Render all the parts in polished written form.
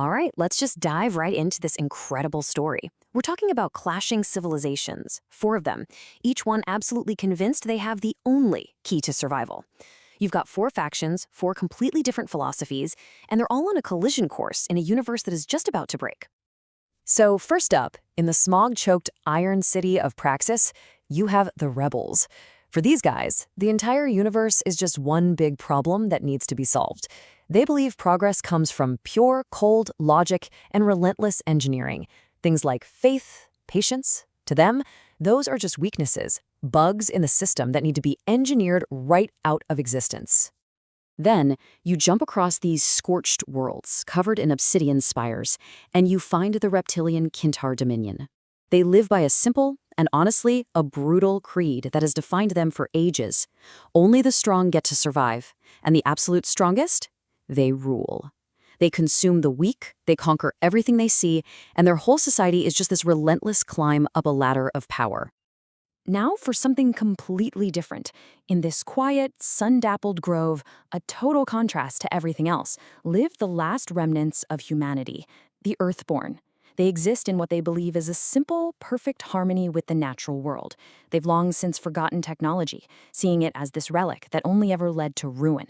All right, let's just dive right into this incredible story. We're talking about clashing civilizations, 4 of them, each one absolutely convinced they have the only key to survival. You've got 4 factions, 4 completely different philosophies, and they're all on a collision course in a universe that is just about to break. So first up, in the smog-choked iron city of Praxis, you have the rebels. For these guys, the entire universe is just one big problem that needs to be solved. They believe progress comes from pure, cold logic and relentless engineering. Things like faith, patience. To them, those are just weaknesses, bugs in the system that need to be engineered right out of existence. Then, you jump across these scorched worlds covered in obsidian spires, and you find the reptilian Kintar Dominion. They live by a simple, and honestly, a brutal creed that has defined them for ages. Only the strong get to survive, and the absolute strongest? They rule. They consume the weak, they conquer everything they see, and their whole society is just this relentless climb up a ladder of power. Now for something completely different. In this quiet, sun-dappled grove, a total contrast to everything else, live the last remnants of humanity, the Earthborn. They exist in what they believe is a simple, perfect harmony with the natural world. They've long since forgotten technology, seeing it as this relic that only ever led to ruin.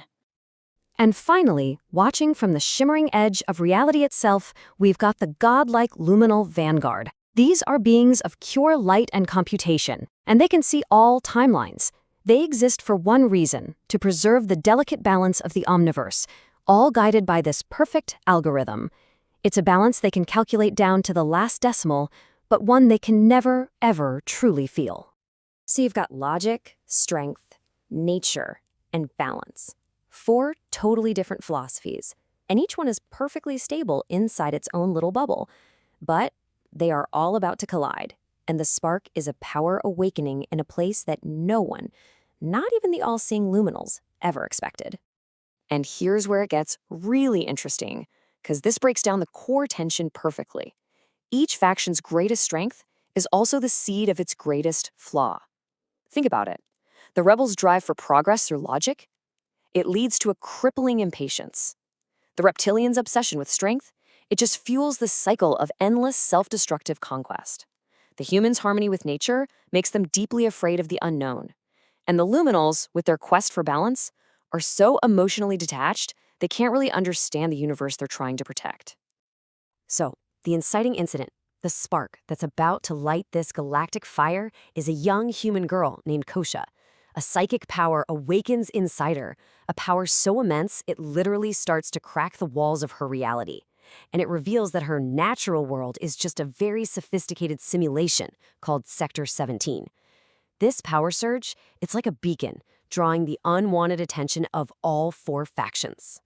And finally, watching from the shimmering edge of reality itself, we've got the godlike luminal vanguard. These are beings of pure light and computation, and they can see all timelines. They exist for one reason, to preserve the delicate balance of the Omniverse, all guided by this perfect algorithm. It's a balance they can calculate down to the last decimal, but one they can never, ever truly feel. So you've got logic, strength, nature, and balance. 4 totally different philosophies, and each one is perfectly stable inside its own little bubble. But they are all about to collide, and the spark is a power awakening in a place that no one, not even the all-seeing luminals, ever expected. And here's where it gets really interesting, because this breaks down the core tension perfectly. Each faction's greatest strength is also the seed of its greatest flaw. Think about it. The rebels' drive for progress through logic? It leads to a crippling impatience. The reptilians' obsession with strength? It just fuels this cycle of endless self-destructive conquest. The humans' harmony with nature makes them deeply afraid of the unknown. And the luminals, with their quest for balance, are so emotionally detached they can't really understand the universe they're trying to protect. So, the inciting incident, the spark that's about to light this galactic fire, is a young human girl named Kosha. A psychic power awakens inside her, a power so immense it literally starts to crack the walls of her reality. And it reveals that her natural world is just a very sophisticated simulation called Sector 17. This power surge, it's like a beacon, drawing the unwanted attention of all 4 factions.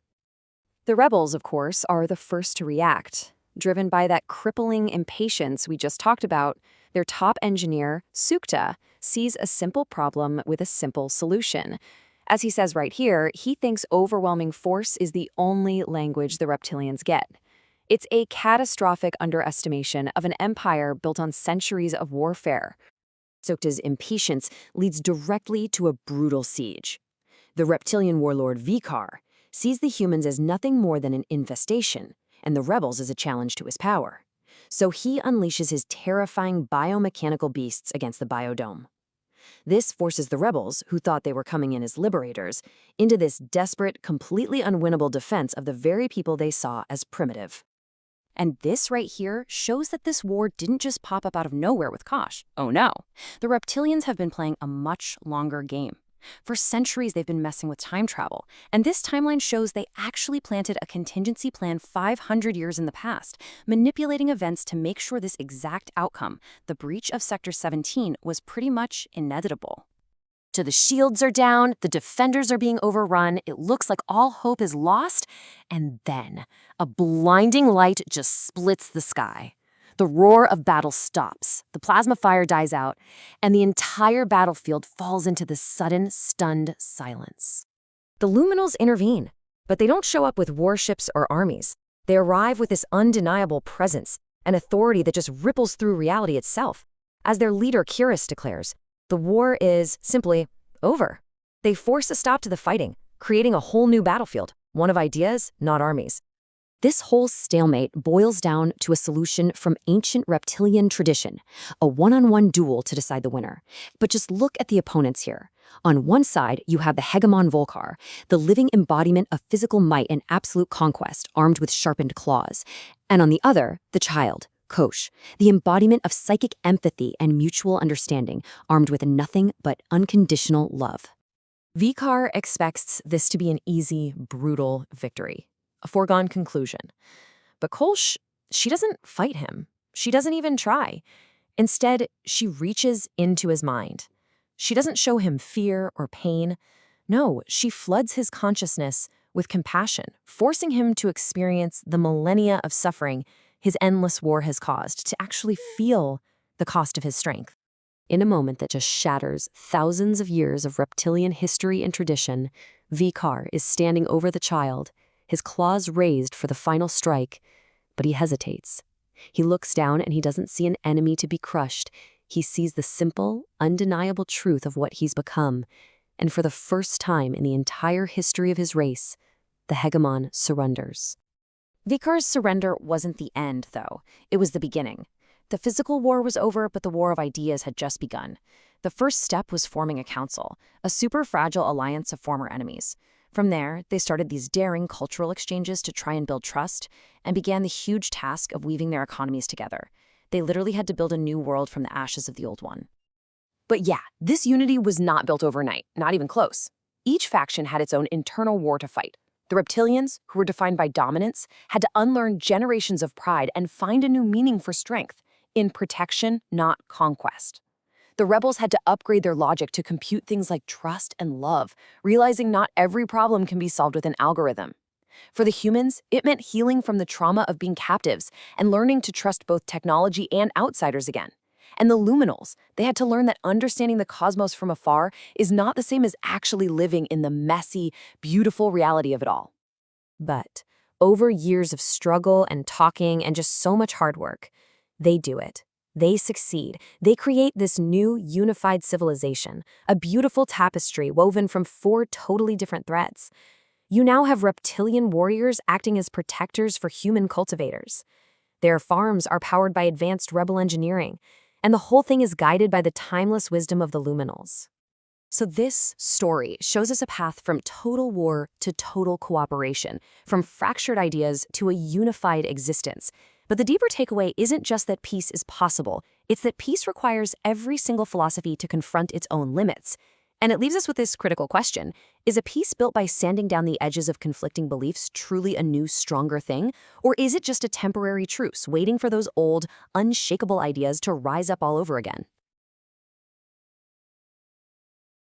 The rebels, of course, are the first to react. Driven by that crippling impatience we just talked about, their top engineer, Sukta, sees a simple problem with a simple solution. As he says right here, he thinks overwhelming force is the only language the reptilians get. It's a catastrophic underestimation of an empire built on centuries of warfare. Sukta's impatience leads directly to a brutal siege. The reptilian warlord Vikar sees the humans as nothing more than an infestation, and the rebels as a challenge to his power. So he unleashes his terrifying biomechanical beasts against the biodome. This forces the rebels, who thought they were coming in as liberators, into this desperate, completely unwinnable defense of the very people they saw as primitive. And this right here shows that this war didn't just pop up out of nowhere with Kosh. Oh no. The reptilians have been playing a much longer game. For centuries, they've been messing with time travel, and this timeline shows they actually planted a contingency plan 500 years in the past, manipulating events to make sure this exact outcome, the breach of Sector 17, was pretty much inevitable. So the shields are down, the defenders are being overrun, it looks like all hope is lost, and then a blinding light just splits the sky. The roar of battle stops, the plasma fire dies out, and the entire battlefield falls into this sudden, stunned silence. The luminals intervene, but they don't show up with warships or armies. They arrive with this undeniable presence, an authority that just ripples through reality itself. As their leader Cyrus declares, the war is simply over. They force a stop to the fighting, creating a whole new battlefield, one of ideas, not armies. This whole stalemate boils down to a solution from ancient reptilian tradition, a one-on-one duel to decide the winner. But just look at the opponents here. On one side, you have the hegemon Volcar, the living embodiment of physical might and absolute conquest, armed with sharpened claws. And on the other, the child, Kosh, the embodiment of psychic empathy and mutual understanding, armed with nothing but unconditional love. Vikar expects this to be an easy, brutal victory, a foregone conclusion. But Kolsch, she doesn't fight him. She doesn't even try. Instead, she reaches into his mind. She doesn't show him fear or pain. No, she floods his consciousness with compassion, forcing him to experience the millennia of suffering his endless war has caused, to actually feel the cost of his strength. In a moment that just shatters thousands of years of reptilian history and tradition, Vikar is standing over the child, his claws raised for the final strike, but he hesitates. He looks down and he doesn't see an enemy to be crushed. He sees the simple, undeniable truth of what he's become, and for the first time in the entire history of his race, the hegemon surrenders. Vikar's surrender wasn't the end, though. It was the beginning. The physical war was over, but the war of ideas had just begun. The first step was forming a council, a super fragile alliance of former enemies. From there, they started these daring cultural exchanges to try and build trust, and began the huge task of weaving their economies together. They literally had to build a new world from the ashes of the old one. But yeah, this unity was not built overnight, not even close. Each faction had its own internal war to fight. The reptilians, who were defined by dominance, had to unlearn generations of pride and find a new meaning for strength, in protection, not conquest. The rebels had to upgrade their logic to compute things like trust and love, realizing not every problem can be solved with an algorithm. For the humans, it meant healing from the trauma of being captives and learning to trust both technology and outsiders again. And the luminals, they had to learn that understanding the cosmos from afar is not the same as actually living in the messy, beautiful reality of it all. But over years of struggle and talking and just so much hard work, they do it. They succeed. They create this new unified civilization, a beautiful tapestry woven from 4 totally different threads. You now have reptilian warriors acting as protectors for human cultivators. Their farms are powered by advanced rebel engineering, and the whole thing is guided by the timeless wisdom of the luminals. So this story shows us a path from total war to total cooperation, from fractured ideas to a unified existence. But the deeper takeaway isn't just that peace is possible, it's that peace requires every single philosophy to confront its own limits. And it leaves us with this critical question: is a peace built by sanding down the edges of conflicting beliefs truly a new, stronger thing? Or is it just a temporary truce, waiting for those old, unshakable ideas to rise up all over again?